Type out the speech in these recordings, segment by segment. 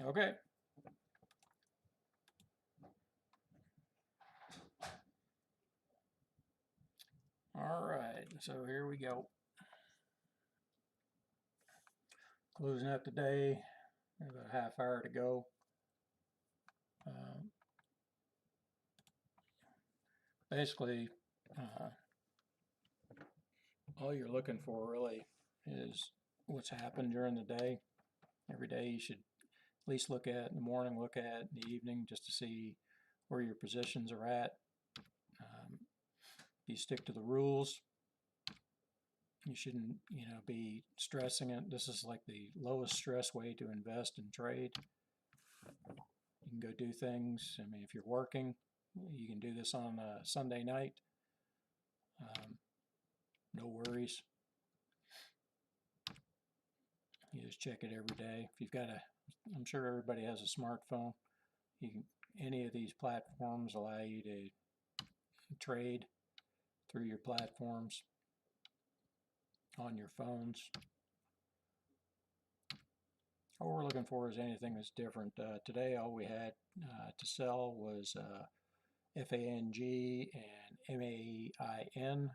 Okay. All right, so here we go. Closing up today. About a half hour to go. Basically, all you're looking for really is what's happened during the day. Every day you should at least look at in the morning, look at in the evening, just to see where your positions are at. If you stick to the rules, you shouldn't, be stressing it. This is like the lowest stress way to invest and trade. You can go do things. I mean, if you're working, you can do this on a Sunday night. No worries. You just check it every day. If you've got I'm sure everybody has a smartphone. Any of these platforms allow you to trade through your platforms on your phones. All we're looking for is anything that's different. Today, all we had to sell was FANG and MAIN.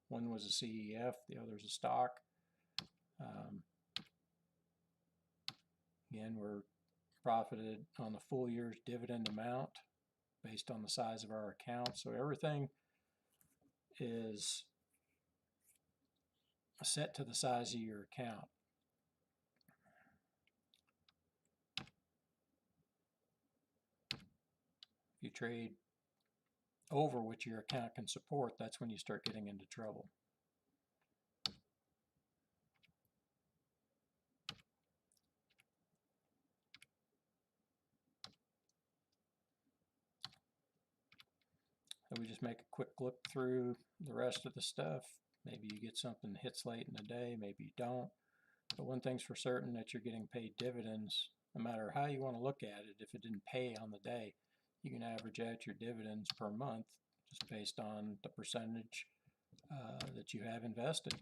One was a CEF, the other's a stock. Again, we're profited on the full year's dividend amount based on the size of our account. So everything is set to the size of your account. If you trade over what your account can support, that's when you start getting into trouble. So we just make a quick look through the rest of the stuff. Maybe you get something that hits late in the day, maybe you don't. But one thing's for certain, that you're getting paid dividends. No matter how you want to look at it, if it didn't pay on the day, you can average out your dividends per month just based on the percentage that you have invested.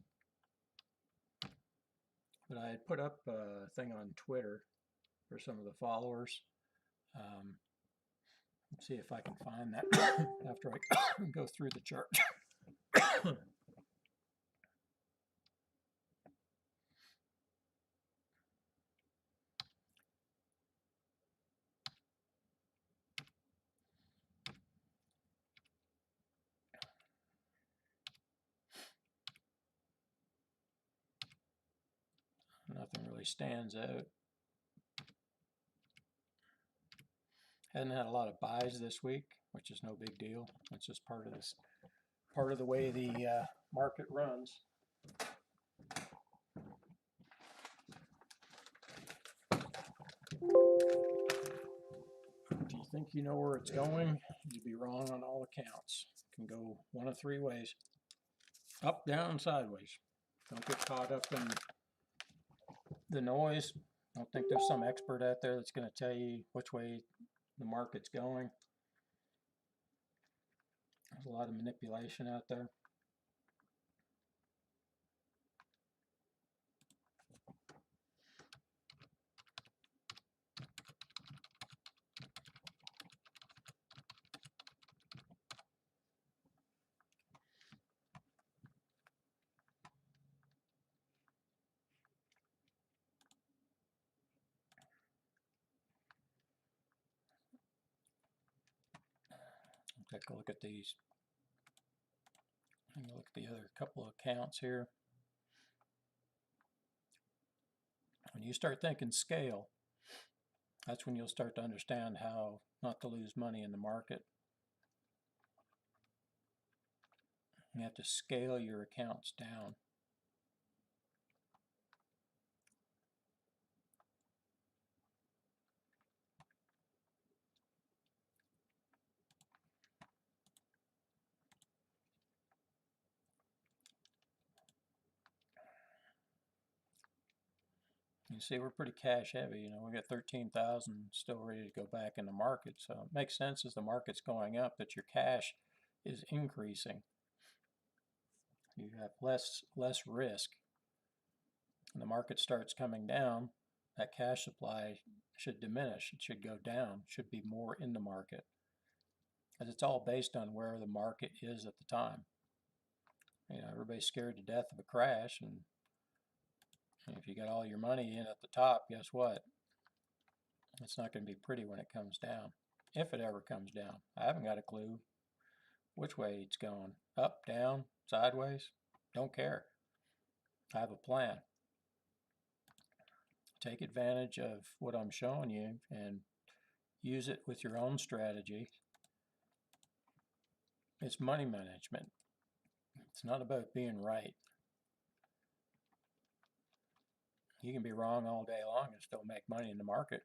But I had put up a thing on Twitter for some of the followers. Let's see if I can find that after I go through the chart. Nothing really stands out. Hadn't had a lot of buys this week, which is no big deal. It's just part of the way the market runs. If you think you know where it's going, you'd be wrong on all accounts. It can go one of three ways: up, down, sideways. Don't get caught up in the noise. I don't think there's some expert out there that's going to tell you which way the market's going. There's a lot of manipulation out there. Take a look at these. And look at the other couple of accounts here. When you start thinking scale, that's when you'll start to understand how not to lose money in the market. You have to scale your accounts down. You see, we're pretty cash heavy. We got 13,000 still ready to go back in the market. So it makes sense as the market's going up that your cash is increasing. You have less risk. When the market starts coming down, that cash supply should diminish. It should go down. It should be more in the market. Because it's all based on where the market is at the time. Everybody's scared to death of a crash, and if you got all your money in at the top, guess what? It's not going to be pretty when it comes down, if it ever comes down. I haven't got a clue which way it's going. Up, down, sideways, don't care. I have a plan. Take advantage of what I'm showing you and use it with your own strategy. It's money management. It's not about being right. You can be wrong all day long and still make money in the market.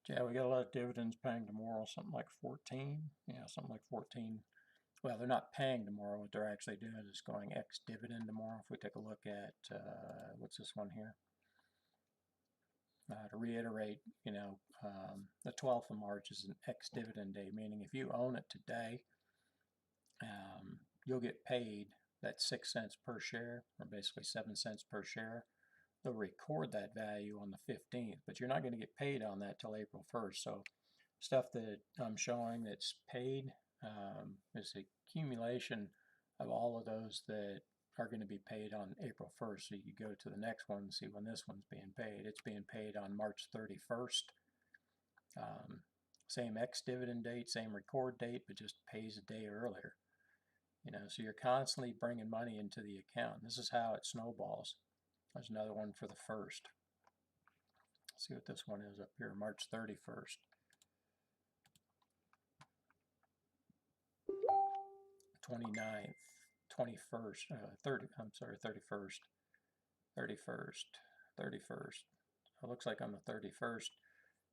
Yeah, we got a lot of dividends paying tomorrow, something like 14. Yeah, something like 14. Well, they're not paying tomorrow. What they're actually doing is going ex-dividend tomorrow. If we take a look at, what's this one here? To reiterate, the 12th of March is an ex-dividend day, meaning if you own it today, you'll get paid that 6 cents per share, or basically 7 cents per share. They'll record that value on the 15th, but you're not going to get paid on that till April 1st. So stuff that I'm showing that's paid is a accumulation of all of those that are going to be paid on April 1st. So you go to the next one and see when this one's being paid. It's being paid on March 31st. Same ex-dividend date, same record date, but just pays a day earlier. So you're constantly bringing money into the account. This is how it snowballs. There's another one for the 1st. Let's see what this one is up here, March 31st. 29th, 21st, 30, I'm sorry, 31st, 31st, 31st. It looks like on the 31st,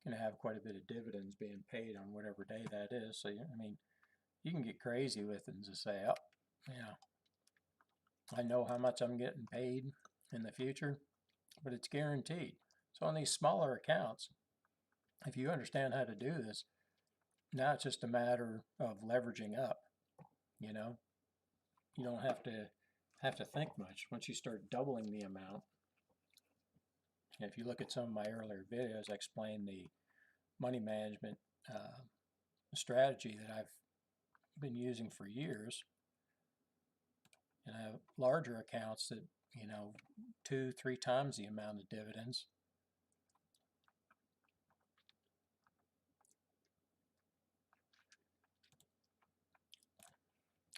going to have quite a bit of dividends being paid on whatever day that is. So, you can get crazy with it and just say, oh, I know how much I'm getting paid in the future, but it's guaranteed. So on these smaller accounts, if you understand how to do this, now it's just a matter of leveraging up. You don't have to think much. Once you start doubling the amount, if you look at some of my earlier videos, I explain the money management strategy that I've been using for years. And I have larger accounts that 2-3 times the amount of dividends.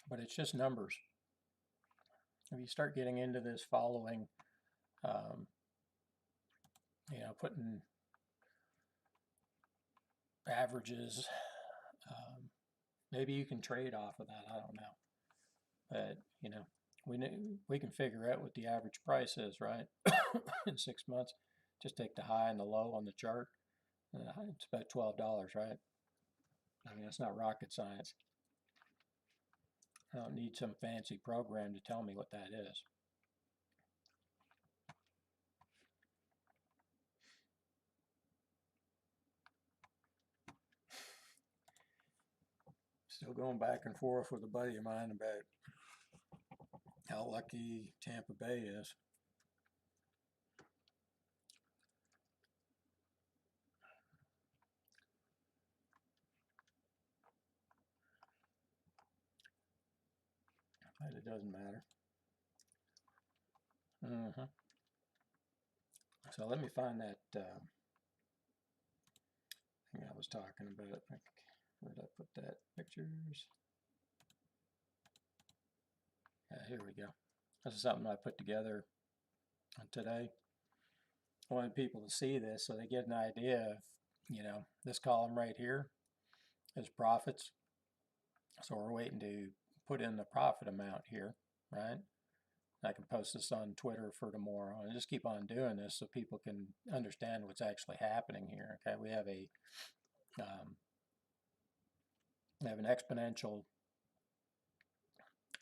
But it's just numbers. If you start getting into this following, putting averages, maybe you can trade off of that. I don't know. But, we can figure out what the average price is, right? In 6 months. Just take the high and the low on the chart. It's about $12, right? It's not rocket science. I don't need some fancy program to tell me what that is. Still going back and forth with a buddy of mine about how lucky Tampa Bay is. But it doesn't matter. So let me find that thing I was talking about. Where did I put that? Pictures. Yeah, here we go. This is something I put together today. I wanted people to see this so they get an idea of, this column right here is profits. So we're waiting to put in the profit amount here, right? I can post this on Twitter for tomorrow and just keep on doing this so people can understand what's actually happening here. Okay, we have an exponential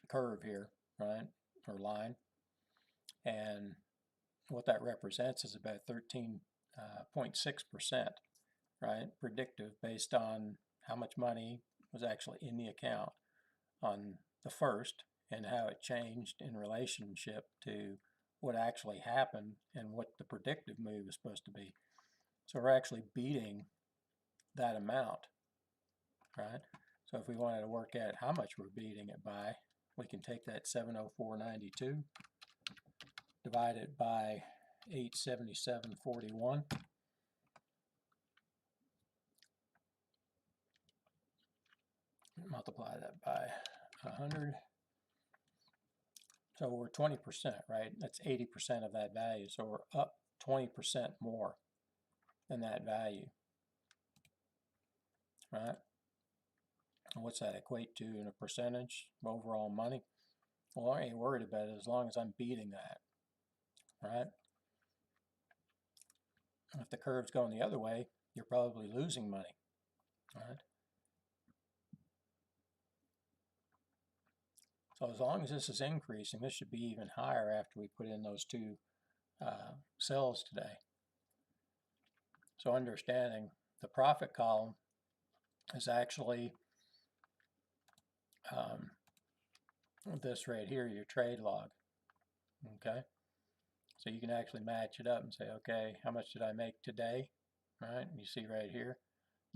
curve here, right, or line, and what that represents is about 13.6%, right, predictive based on how much money was actually in the account on the first and how it changed in relationship to what actually happened and what the predictive move is supposed to be. So we're actually beating that amount, right? So if we wanted to work out how much we're beating it by, we can take that 704.92, divide it by 877.41, multiply that by 100. So we're 20%, right? That's 80% of that value. So we're up 20% more than that value, right? And what's that equate to in a percentage of overall money? Well, I ain't worried about it as long as I'm beating that, right? If the curve's going the other way, you're probably losing money, right? So as long as this is increasing, this should be even higher after we put in those two cells today. So understanding the profit column is actually this right here, your trade log, okay? So you can actually match it up and say, okay, how much did I make today, right? And you see right here,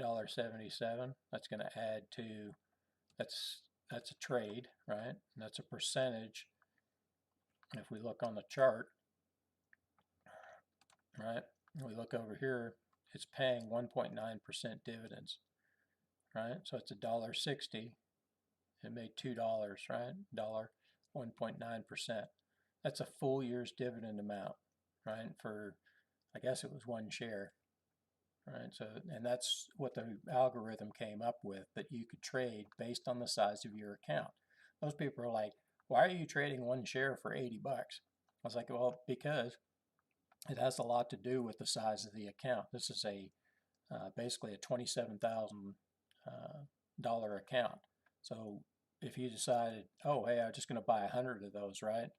$1.77. That's going to add to, that's a trade, right? And that's a percentage. And if we look on the chart, right, we look over here, it's paying 1.9% dividends, right? So it's $1.60. It made $2, right? Dollar, 1.9%. That's a full year's dividend amount, right? For, I guess it was one share, right? So, and that's what the algorithm came up with, that you could trade based on the size of your account. Those people are like, why are you trading one share for 80 bucks? I was like, well, because it has a lot to do with the size of the account. This is a basically a $27,000 account. So if you decided, oh, hey, I'm just going to buy 100 of those, right?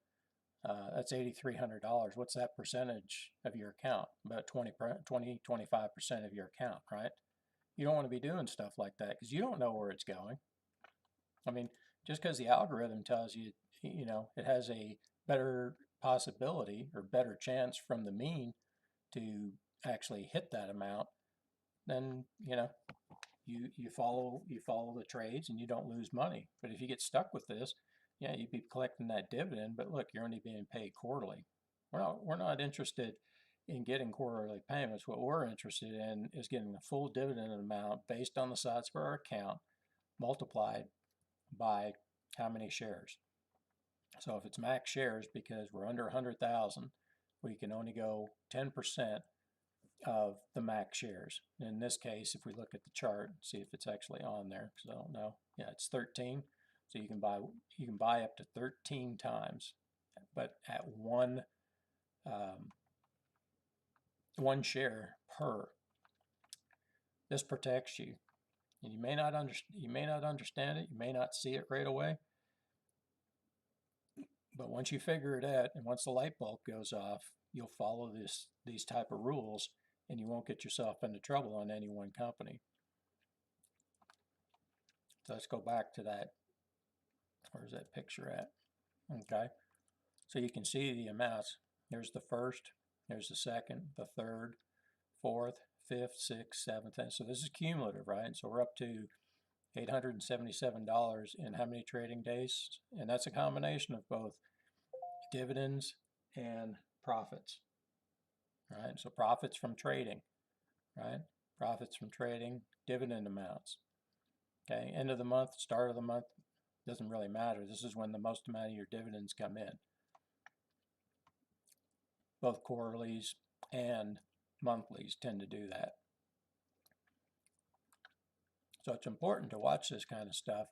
That's $8,300. What's that percentage of your account? About 25% of your account, right? You don't want to be doing stuff like that because you don't know where it's going. I mean, just because the algorithm tells you, it has a better possibility or better chance from the mean to actually hit that amount, then, you follow the trades and you don't lose money. But if you get stuck with this, yeah, you'd be collecting that dividend, but look, you're only being paid quarterly. We're not interested in getting quarterly payments. What we're interested in is getting the full dividend amount based on the size of our account multiplied by how many shares. So if it's max shares, because we're under 100,000, we can only go 10% of the max shares. In this case, if we look at the chart, see if it's actually on there, because I don't know. Yeah, it's 13. So you can buy up to 13 times, but at one share per. This protects you, and you may not understand it. You may not see it right away, but once you figure it out, and once the light bulb goes off, you'll follow these type of rules, and you won't get yourself into trouble on any one company. So let's go back to that. Where's that picture at? Okay. So you can see the amounts. There's the first, there's the second, the third, fourth, fifth, sixth, seventh, and so this is cumulative, right? So we're up to $877 in how many trading days? And that's a combination of both dividends and profits, right? So profits from trading, right? Profits from trading, dividend amounts. Okay, end of the month, start of the month, doesn't really matter. This is when the most amount of your dividends come in. Both quarterlies and monthlies tend to do that. So it's important to watch this kind of stuff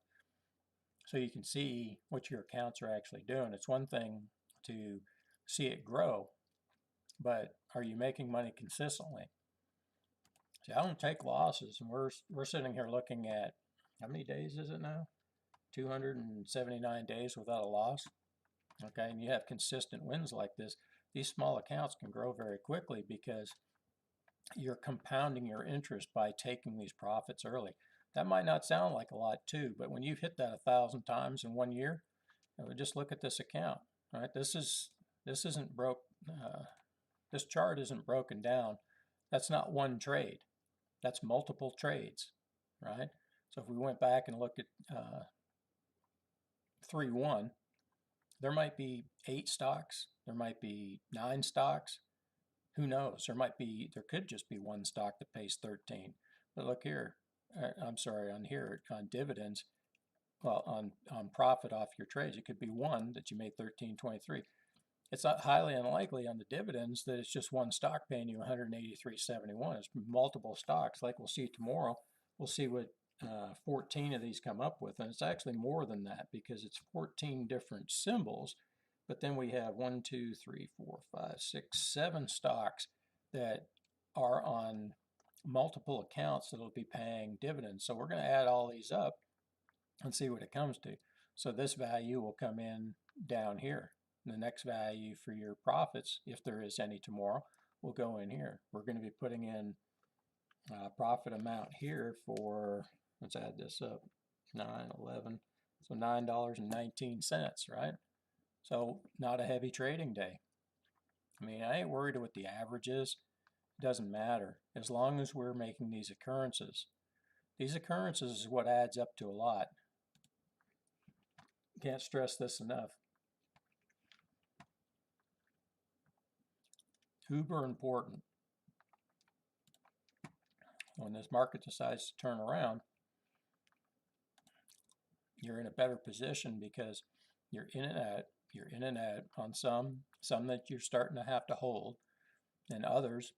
so you can see what your accounts are actually doing. It's one thing to see it grow, but are you making money consistently? See, I don't take losses, and we're sitting here looking at, how many days is it now? 279 days without a loss. Okay, and you have consistent wins like this. These small accounts can grow very quickly because you're compounding your interest by taking these profits early. That might not sound like a lot too, but when you've hit that 1,000 times in 1 year, just look at this account, right? This isn't broke. This chart isn't broken down. That's not one trade. That's multiple trades, right? So if we went back and looked at 3-1, there might be 8 stocks. There might be 9 stocks. Who knows? There could just be one stock that pays 13. But look here, I'm sorry, on here, on dividends, well, on profit off your trades, it could be one that you made 13.23. It's not highly unlikely on the dividends that it's just one stock paying you 183.71. It's multiple stocks. Like we'll see tomorrow, we'll see what 14 of these come up with, and it's actually more than that because it's 14 different symbols. But then we have 1, 2, 3, 4, 5, 6, 7 stocks that are on multiple accounts that'll be paying dividends. So we're going to add all these up and see what it comes to. So this value will come in down here. The next value for your profits, if there is any tomorrow, will go in here. We're going to be putting in profit amount here for, let's add this up, 9, 11, so $9.19, right? So not a heavy trading day. I mean, I ain't worried what the average is. It doesn't matter as long as we're making these occurrences. These occurrences is what adds up to a lot. Can't stress this enough. Uber important. When this market decides to turn around, you're in a better position because you're in and out on some that you're starting to have to hold, and others,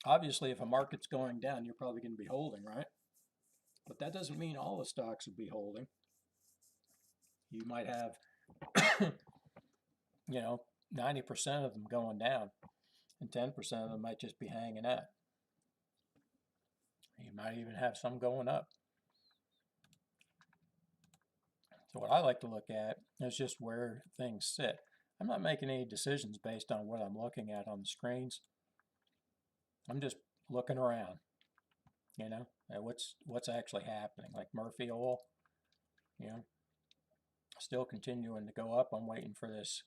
obviously if a market's going down, you're probably going to be holding, right? But that doesn't mean all the stocks will be holding. You might have 90% of them going down, and 10% of them might just be hanging out. You might even have some going up. So what I like to look at is just where things sit. I'm not making any decisions based on what I'm looking at on the screens. I'm just looking around, at what's actually happening. Like Murphy oil, still continuing to go up. I'm waiting for this.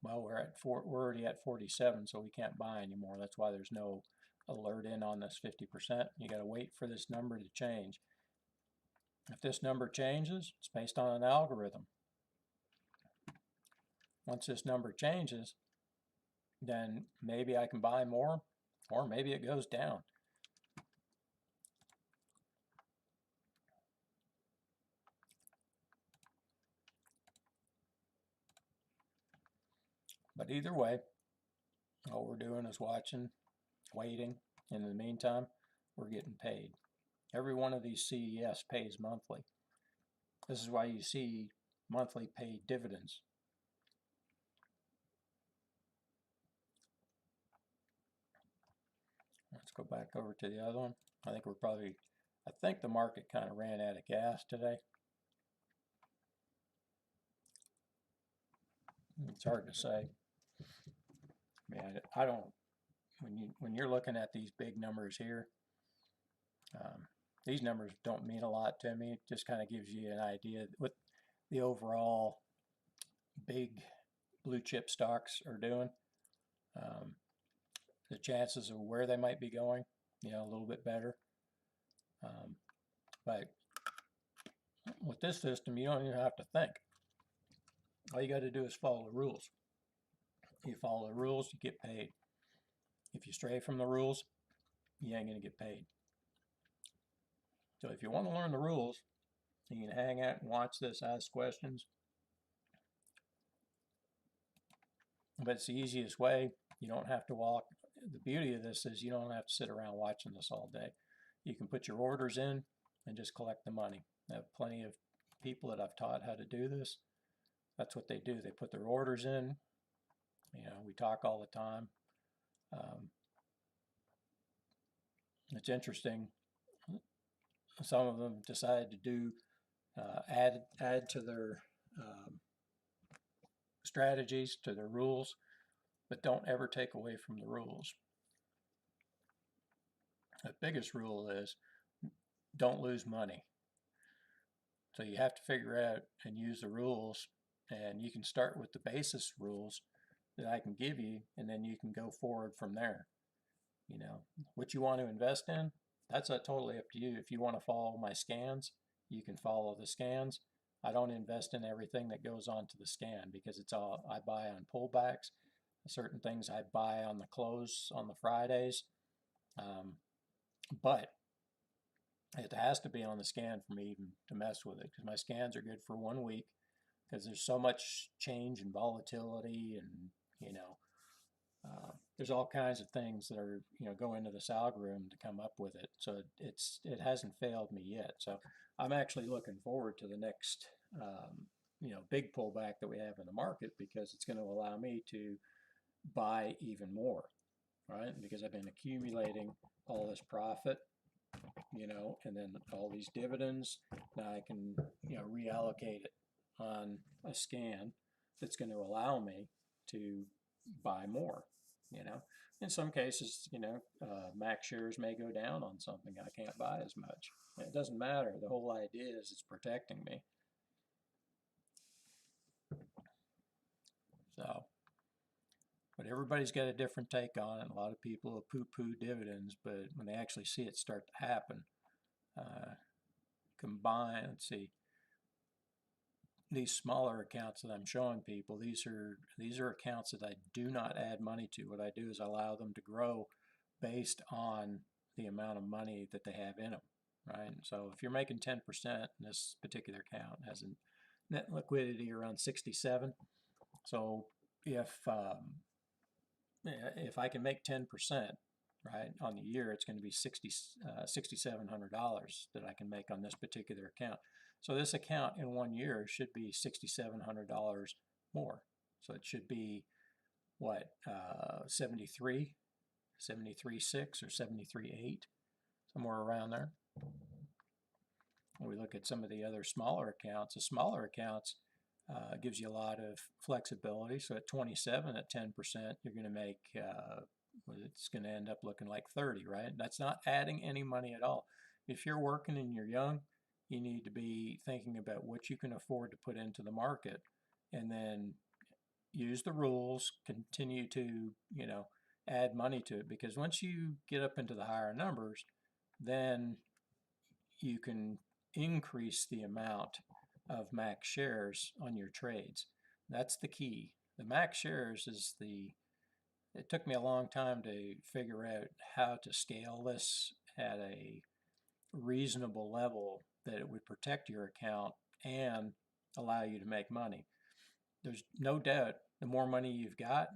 Well, we're already at 47, so we can't buy anymore. That's why there's no alert in on this 50%. You got to wait for this number to change. If this number changes, it's based on an algorithm. Once this number changes, then maybe I can buy more, or maybe it goes down. But either way, all we're doing is watching, waiting. In the meantime, we're getting paid. Every one of these CES pays monthly. This is why you see monthly paid dividends. Let's go back over to the other one. I think the market kind of ran out of gas today. It's hard to say. When you're looking at these big numbers here, these numbers don't mean a lot to me. It just kind of gives you an idea what the overall big blue chip stocks are doing. Um, the chances of where they might be going, a little bit better. But with this system, you don't even have to think. All you got to do is follow the rules. You follow the rules, you get paid. If you stray from the rules, you ain't going to get paid. So if you want to learn the rules, you can hang out and watch this, ask questions. But it's the easiest way. You don't have to walk. The beauty of this is you don't have to sit around watching this all day. You can put your orders in and just collect the money. I have plenty of people that I've taught how to do this. That's what they do. They put their orders in. We talk all the time. It's interesting. Some of them decide to do add to their strategies, to their rules, but don't ever take away from the rules. The biggest rule is don't lose money. So you have to figure out and use the rules, and you can start with the basis rules that I can give you, and then you can go forward from there. What you want to invest in, that's totally up to you. If you want to follow my scans, you can follow the scans. I don't invest in everything that goes onto the scan because it's all I buy on pullbacks. Certain things I buy on the close on the Fridays, but it has to be on the scan for me even to mess with it, because my scans are good for 1 week because there's so much change and volatility, and there's all kinds of things that are go into this algorithm to come up with it. So it hasn't failed me yet. So I'm actually looking forward to the next big pullback that we have in the market, because it's going to allow me to buy even more, right? Because I've been accumulating all this profit, and then all these dividends. Now I can reallocate it on a scan that's going to allow me to buy more. In some cases, max shares may go down on something. I can't buy as much. It doesn't matter. The whole idea is it's protecting me. So, but everybody's got a different take on it. A lot of people will poo-poo dividends, but when they actually see it start to happen, let's see, these smaller accounts that I'm showing people, these are accounts that I do not add money to. What I do is allow them to grow based on the amount of money that they have in them, right? So if you're making 10%, this particular account has a net liquidity around 67. So if I can make 10%, right, on the year, it's going to be $6,700 that I can make on this particular account. So this account in 1 year should be $6,700 more. So it should be what, 73, 73.6 or 73.8, somewhere around there. When we look at some of the other smaller accounts, the smaller accounts gives you a lot of flexibility. So at 27, at 10%, you're going to make it's going to end up looking like 30, right? That's not adding any money at all. If you're working and you're young, you need to be thinking about what you can afford to put into the market, and then use the rules, continue to, add money to it, because once you get up into the higher numbers, then you can increase the amount of max shares on your trades. That's the key. The max shares is it took me a long time to figure out how to scale this at a reasonable level that it would protect your account and allow you to make money. There's no doubt the more money you've got,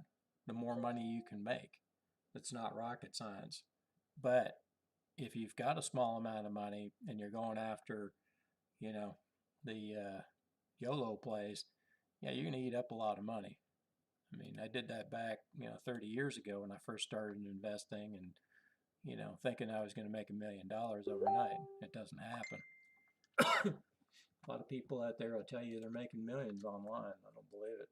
the more money you can make. It's not rocket science. But if you've got a small amount of money and you're going after, the YOLO plays, yeah, you're going to eat up a lot of money. I mean, I did that back, 30 years ago when I first started investing, and, thinking I was going to make $1 million overnight. It doesn't happen. A lot of people out there will tell you they're making millions online. I don't believe it.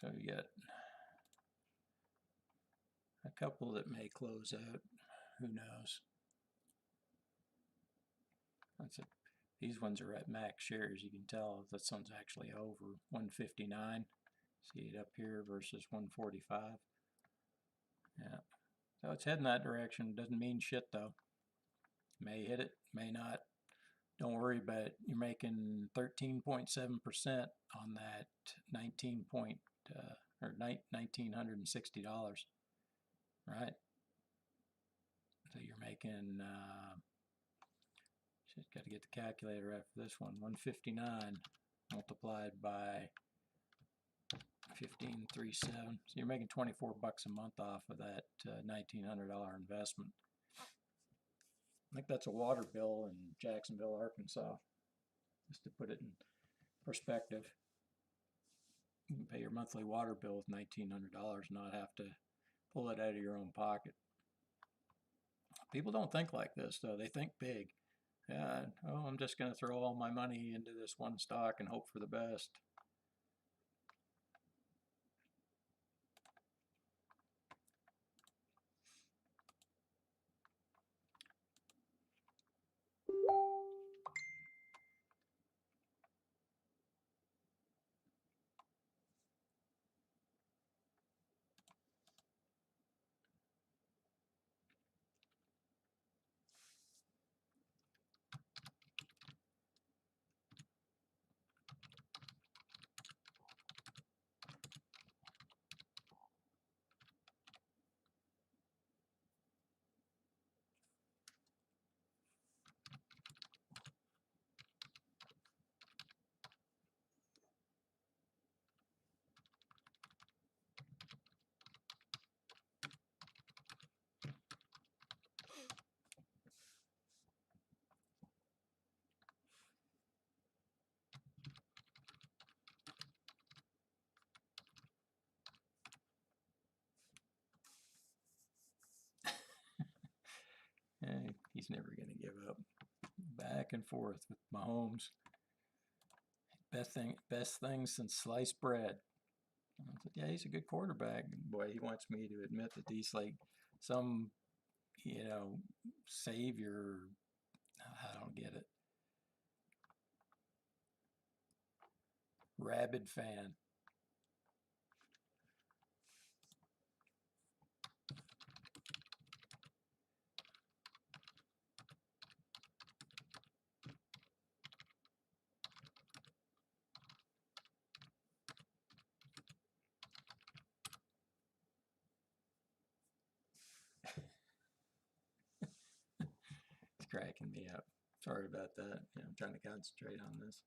So we got a couple that may close out. Who knows? These ones are at max shares. You can tell this one's actually over 159. See it up here versus 145. Yeah. So it's heading that direction. Doesn't mean shit though. May hit it, may not. Don't worry about it. You're making 13.7% on that $1,960, right? So you're making, just got to get the calculator after this one, 159 multiplied by 15.37. So you're making 24 bucks a month off of that $1,900 investment. I think that's a water bill in Jacksonville, Arkansas, just to put it in perspective. You can pay your monthly water bill with $1,900 and not have to pull it out of your own pocket. People don't think like this, though. They think big. Yeah, oh, I'm just going to throw all my money into this one stock and hope for the best. He's never going to give up. Back and forth with Mahomes. Best thing since sliced bread. I said, yeah, he's a good quarterback. Boy, he wants me to admit that he's like some, savior. I don't get it. Rabid fan. It's cracking me up. Sorry about that. I'm trying to concentrate on this.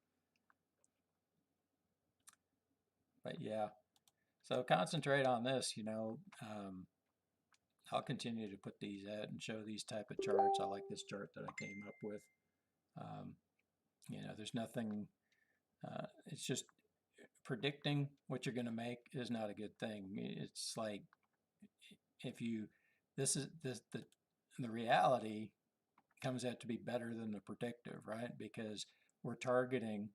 But yeah, so concentrate on this. I'll continue to put these out and show these type of charts. I like this chart that I came up with. There's nothing. It's just predicting what you're going to make is not a good thing. It's like if you, this is this the reality comes out to be better than the predictive, right? Because we're targeting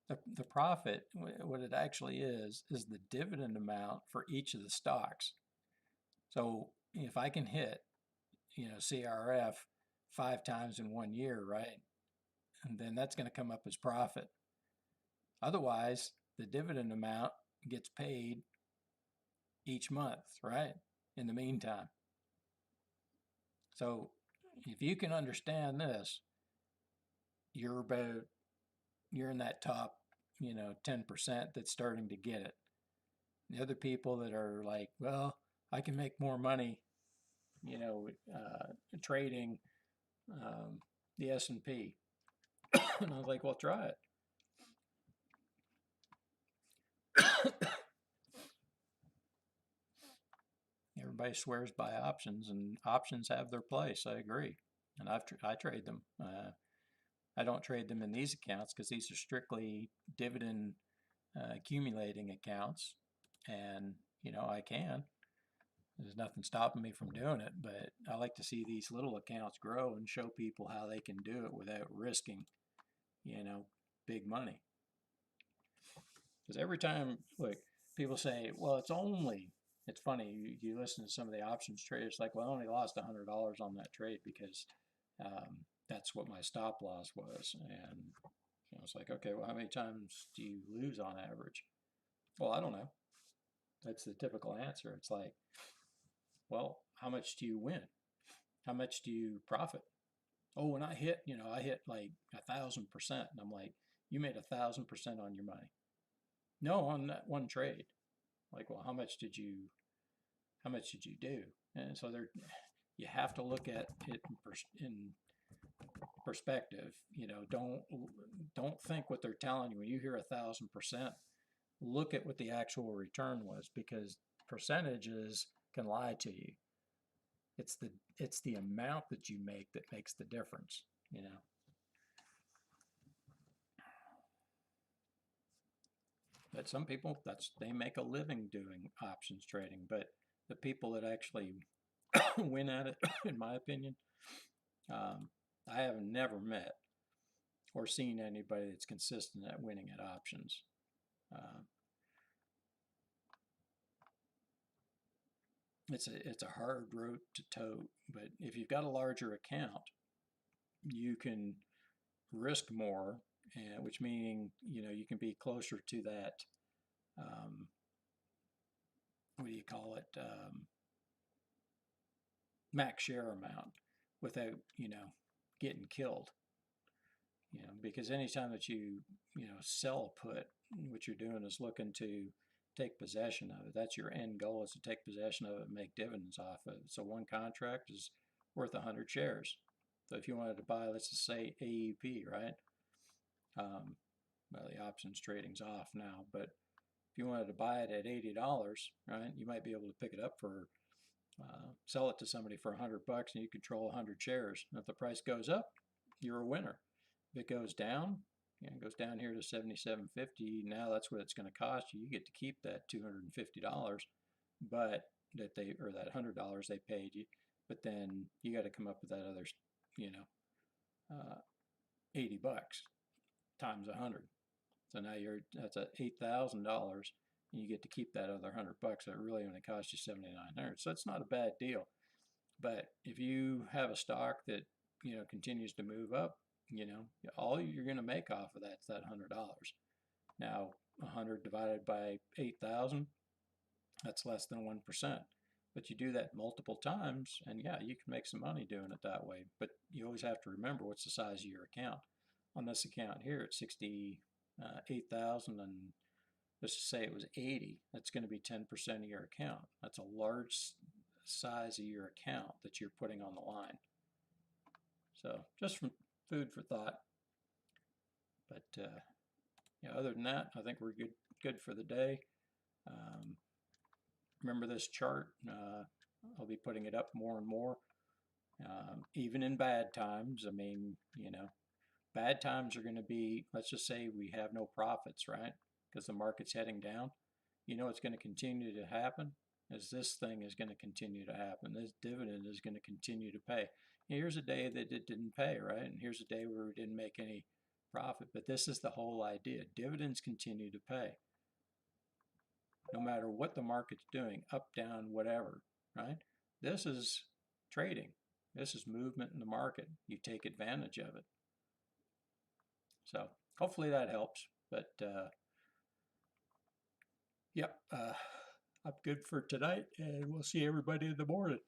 the profit. What it actually is the dividend amount for each of the stocks. So if I can hit, CRF 5 times in 1 year, right? And then that's going to come up as profit. Otherwise, the dividend amount gets paid each month, right? In the meantime. So if you can understand this, you're in that top, 10% that's starting to get it. The other people that are like, well, I can make more money, trading the S&P. And I was like, well, try it. Everybody swears by options, and options have their place. I agree, and I trade them. I don't trade them in these accounts because these are strictly dividend accumulating accounts, and I can. There's nothing stopping me from doing it, but I like to see these little accounts grow and show people how they can do it without risking, big money. Because every time, look, people say, well, it's funny, you listen to some of the options traders like, well, I only lost $100 on that trade because that's what my stop loss was. And it's like, okay, well, how many times do you lose on average? Well, I don't know. That's the typical answer. It's like, well, how much do you win? How much do you profit? Oh, when I hit like 1,000%. And I'm like, you made 1,000% on your money. No, on that one trade. Like, well, how much did you do? And so you have to look at it in perspective. Don't think what they're telling you. When you hear 1,000%, look at what the actual return was, because percentages can lie to you. It's the amount that you make that makes the difference, But some people, they make a living doing options trading, but the people that actually win at it, in my opinion, I have never met or seen anybody that's consistent at winning at options. It's a hard road to toe, but if you've got a larger account, you can risk more, which meaning you can be closer to that. What do you call it? Max share amount without getting killed. Because anytime that you sell a put, what you're doing is looking to take possession of it. That's your end goal, is to take possession of it and make dividends off of it. So one contract is worth 100 shares. So if you wanted to buy, let's just say AEP, right? Well, the options trading's off now, but if you wanted to buy it at $80, right, you might be able to pick it up for, sell it to somebody for $100 and you control 100 shares. And if the price goes up, you're a winner. If it goes down, it goes down here to $77.50. Now that's what it's going to cost you. You get to keep that $250, but that $100 they paid you. But then you got to come up with that other, $80 times 100. So now that's at $8,000, and you get to keep that other $100. So it really only costs you $7,900. So it's not a bad deal. But if you have a stock that continues to move up, all you're going to make off of that's that $100. Now, 100 divided by 8,000, that's less than 1%. But you do that multiple times, and yeah, you can make some money doing it that way. But you always have to remember what's the size of your account. On this account here, it's 68,000, and let's just say it was 80. That's going to be 10% of your account. That's a large size of your account that you're putting on the line. So just from food for thought. But other than that, I think we're good for the day. Remember this chart. I'll be putting it up more and more. Even in bad times, I mean, bad times are going to be, let's just say we have no profits, right? Because the market's heading down. It's going to continue to happen is this thing is going to continue to happen. This dividend is going to continue to pay. Here's a day that it didn't pay, right? And here's a day where we didn't make any profit. But this is the whole idea. Dividends continue to pay. No matter what the market's doing, up, down, whatever, right? This is trading. This is movement in the market. You take advantage of it. So hopefully that helps. But yep, I'm good for tonight, and we'll see everybody in the morning.